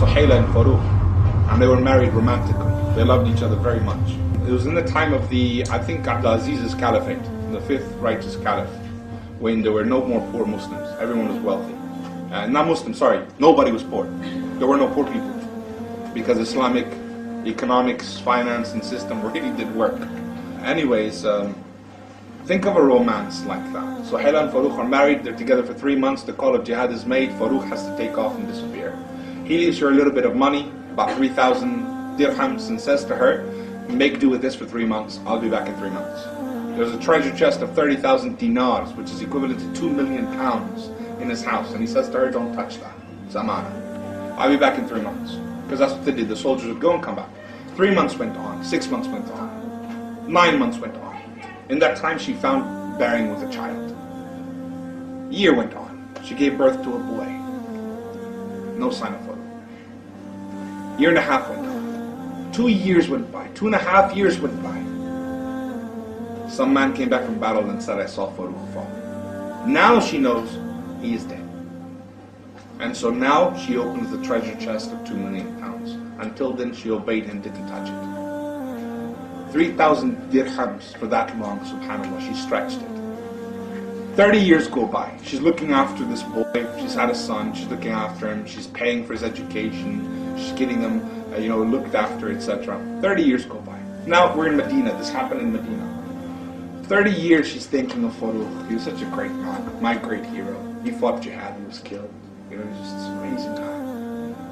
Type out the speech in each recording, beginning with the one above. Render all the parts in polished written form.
Suhyla and Farooq, and they were married romantically. They loved each other very much. It was in the time of I think Abdulaziz's caliphate, the fifth righteous caliph, when there were no more poor Muslims. Everyone was wealthy. Not Muslims, sorry, nobody was poor. There were no poor people, because Islamic economics, finance and system really did work. Anyways, think of a romance like that. Suhyla and Farooq are married, they're together for 3 months, the call of jihad is made, Farooq has to take off and disappear. He leaves her a little bit of money, about 3,000 dirhams, and says to her, make do with this for 3 months, I'll be back in 3 months. There's a treasure chest of 30,000 dinars, which is equivalent to 2 million pounds in his house, and he says to her, don't touch that, it's amana. I'll be back in 3 months. Because that's what they did, the soldiers would go and come back. 3 months went on, 6 months went on, 9 months went on. In that time she found bearing with a child. A year went on, she gave birth to a boy. No sign of Farooq. Year and a half went on. 2 years went by, 2.5 years went by. Some man came back from battle and said, I saw Farooq fall. Now she knows he is dead. And so now she opens the treasure chest of 2 million pounds. Until then she obeyed him, didn't touch it. 3,000 dirhams for that long, subhanAllah, she stretched it. 30 years go by. She's looking after this boy. She's had a son. She's looking after him. She's paying for his education. She's getting him, looked after, etc. 30 years go by. Now we're in Medina. This happened in Medina. 30 years she's thinking of Farooq. He was such a great man, my great hero. He fought jihad. He was killed. He was just this amazing guy.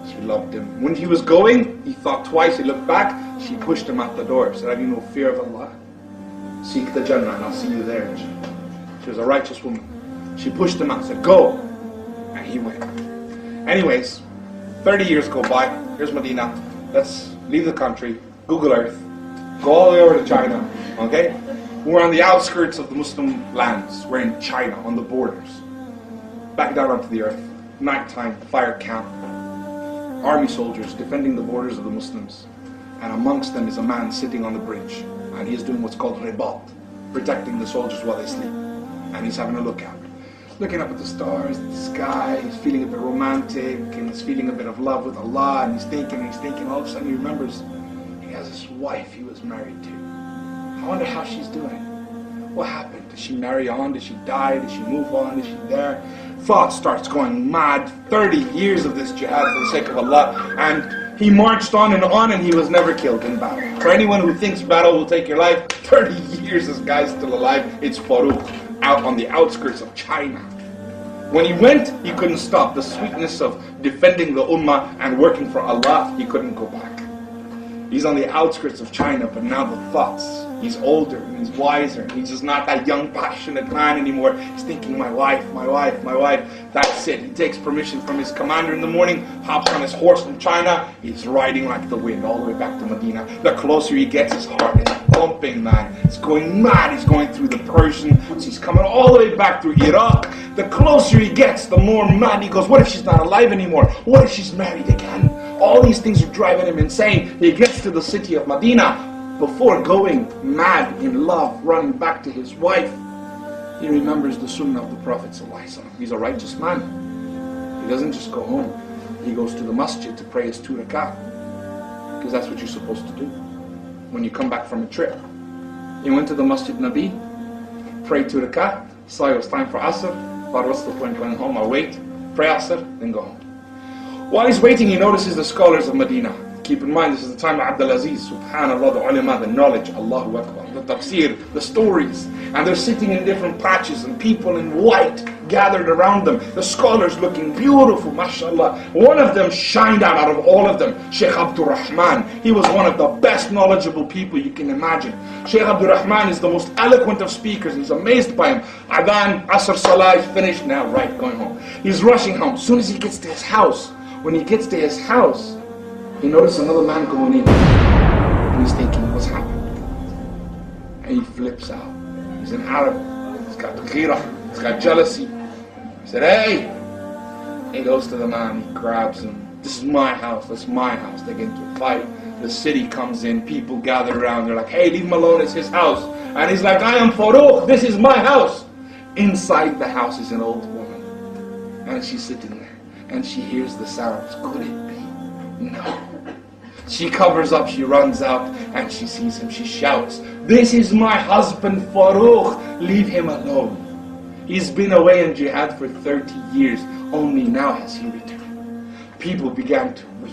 She loved him. When he was going, he thought twice. He looked back. She pushed him out the door. Said, have you no fear of Allah? Seek the Jannah and I'll see you there. She was a righteous woman. She pushed him out, said, go. And he went. Anyways, 30 years go by. Here's Medina. Let's leave the country. Google Earth. Go all the way over to China. Okay? We're on the outskirts of the Muslim lands. We're in China, on the borders. Back down onto the earth. Nighttime, fire camp. Army soldiers defending the borders of the Muslims. And amongst them is a man sitting on the bridge. And he is doing what's called ribat, protecting the soldiers while they sleep. And he's having a lookout. Looking up at the stars, the sky, he's feeling a bit romantic, and he's feeling a bit of love with Allah, and he's thinking, all of a sudden he remembers he has this wife he was married to. I wonder how she's doing. What happened? Did she marry on? Did she die? Did she move on? Is she there? Thought starts going mad. 30 years of this jihad for the sake of Allah, and he marched on, and he was never killed in battle. For anyone who thinks battle will take your life, 30 years this guy's still alive. It's Farooq, out on the outskirts of China. When he went, he couldn't stop. The sweetness of defending the ummah and working for Allah, he couldn't go back. He's on the outskirts of China, but now the thoughts, he's older, and he's wiser, and he's just not that young, passionate man anymore. He's thinking, my wife, my wife, my wife. That's it. He takes permission from his commander in the morning, hops on his horse from China. He's riding like the wind all the way back to Medina. The closer he gets, his heart is pumping, man. It's going mad. He's going through the Persians. He's coming all the way back through Iraq. The closer he gets, the more mad he goes. What if she's not alive anymore? What if she's married again? All these things are driving him insane. He gets to the city of Medina. Before going mad in love, running back to his wife, he remembers the sunnah of the Prophet ﷺ. He's a righteous man. He doesn't just go home. He goes to the masjid to pray his 2 rak'ah. Because that's what you're supposed to do when you come back from a trip. He went to the Masjid Nabi, prayed 2 rak'ah, saw it was time for Asr, thought what's the point of going home? I'll wait, pray Asr, then go home. While he's waiting, he notices the scholars of Medina. Keep in mind, this is the time of Abdulaziz, subhanAllah, the ulama, the knowledge, Allahu Akbar, the tafsir, the stories. And they're sitting in different patches, and people in white gathered around them. The scholars looking beautiful, mashallah. One of them shined out of all of them, Sheikh Abdul Rahman. He was one of the best knowledgeable people you can imagine. Sheikh Abdul Rahman is the most eloquent of speakers. He's amazed by him. Adhan, Asr, Salah, he's finished now, right, going home. He's rushing home. As soon as he gets to his house, when he gets to his house, he noticed another man going in, and he's thinking, what's happened? And he flips out. He's an Arab. He's got ghira. He's got jealousy. He said, hey! He goes to the man, he grabs him. This is my house, that's my house. They get into a fight. The city comes in, people gather around. They're like, hey, leave him alone, it's his house. And he's like, I am Farooq, this is my house. Inside the house is an old woman. And she's sitting there. And she hears the sounds. Could it be? No. She covers up, she runs out, and she sees him. She shouts, "This is my husband Farooq, leave him alone. He's been away in jihad for 30 years, only now has he returned." People began to weep.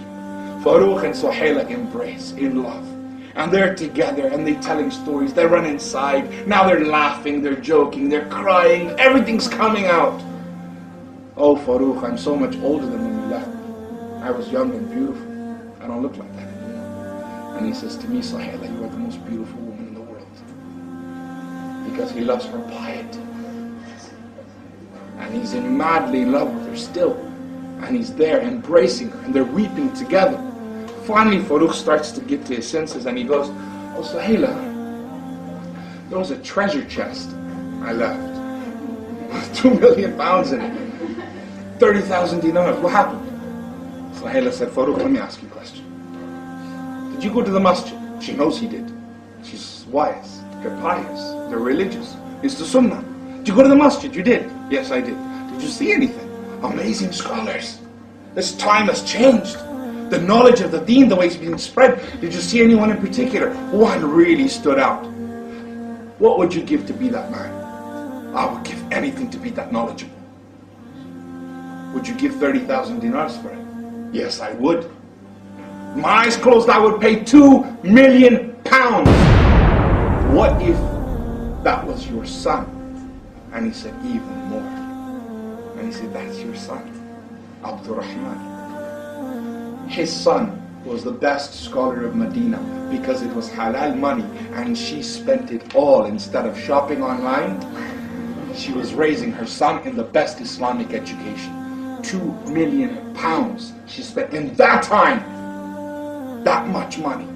Farooq and Suhyla embrace in love. And they're together and they're telling stories. They run inside. Now they're laughing, they're joking, they're crying. Everything's coming out. "Oh Farooq, I'm so much older than when you left me. I was young and beautiful. I don't look like that anymore." And he says to me, "Suhyla, you are the most beautiful woman in the world." Because he loves her piety. And he's madly in love with her still. And he's there embracing her and they're weeping together. Finally, Farooq starts to get to his senses and he goes, "Oh Suhyla, there was a treasure chest I left. 2 million pounds in it. 30,000 dinars. What happened?" Suhyla said, "Farooq, let me ask you a question. Did you go to the masjid?" She knows he did. She's wise. They're pious. They're religious. It's the sunnah. "Did you go to the masjid?" "You did." "Yes, I did." "Did you see anything?" "Amazing scholars. This time has changed. The knowledge of the deen, the way it's being spread. Did you see anyone in particular? One really stood out. What would you give to be that man?" "I would give anything to be that knowledgeable." "Would you give 30,000 dinars for it?" "Yes, I would. My eyes closed, I would pay 2 million pounds. What if that was your son?" And he said, "Even more." And he said, "That's your son, Abdurrahman." His son was the best scholar of Medina because it was halal money and she spent it all instead of shopping online. She was raising her son in the best Islamic education. 2 million pounds she spent in that time. That much money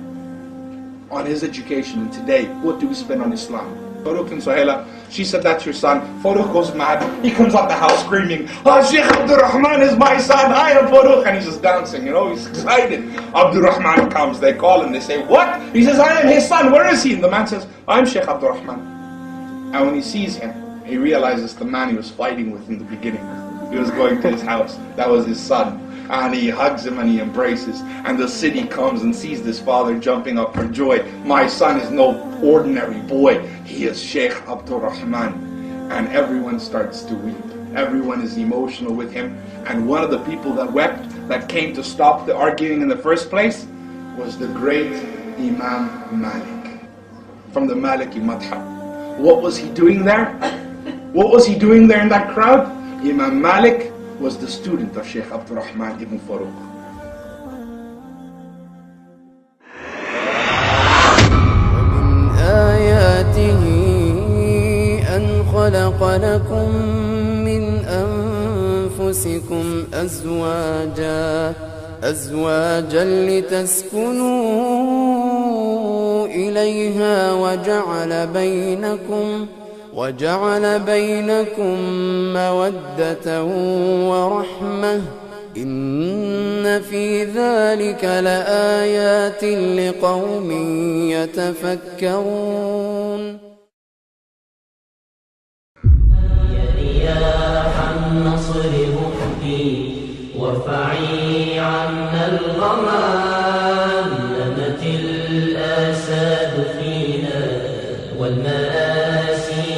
on his education. And today, what do we spend on Islam? Farooq and Suhyla, she said, "That's your son." Farooq goes mad. He comes out the house screaming, "Oh, Sheikh Abdurrahman is my son. I am Farooq." And he's just dancing, he's excited. Abdurrahman comes, they call him, they say, "What?" He says, "I am his son. Where is he?" And the man says, "I'm Sheikh Abdurrahman." And when he sees him, he realizes the man he was fighting with in the beginning. He was going to his house. That was his son. And he hugs him and he embraces. And the city comes and sees this father jumping up for joy. My son is no ordinary boy. He is Sheikh Abdurrahman. And everyone starts to weep. Everyone is emotional with him. And one of the people that wept, that came to stop the arguing in the first place, was the great Imam Malik from the Maliki Madhab. What was he doing there? What was he doing there in that crowd? Imam Malik was the student of Sheikh Abdurrahman ibn Farooq. ومن آياته أن خلق لكم من أنفسكم أزواجا لتسكنوا إليها وجعل بينكم مودة ورحمة إن في ذلك لآيات لقوم يتفكرون رياح النصر مهدي وارفعي عنا الغمام نمت الآساد فينا والمآسي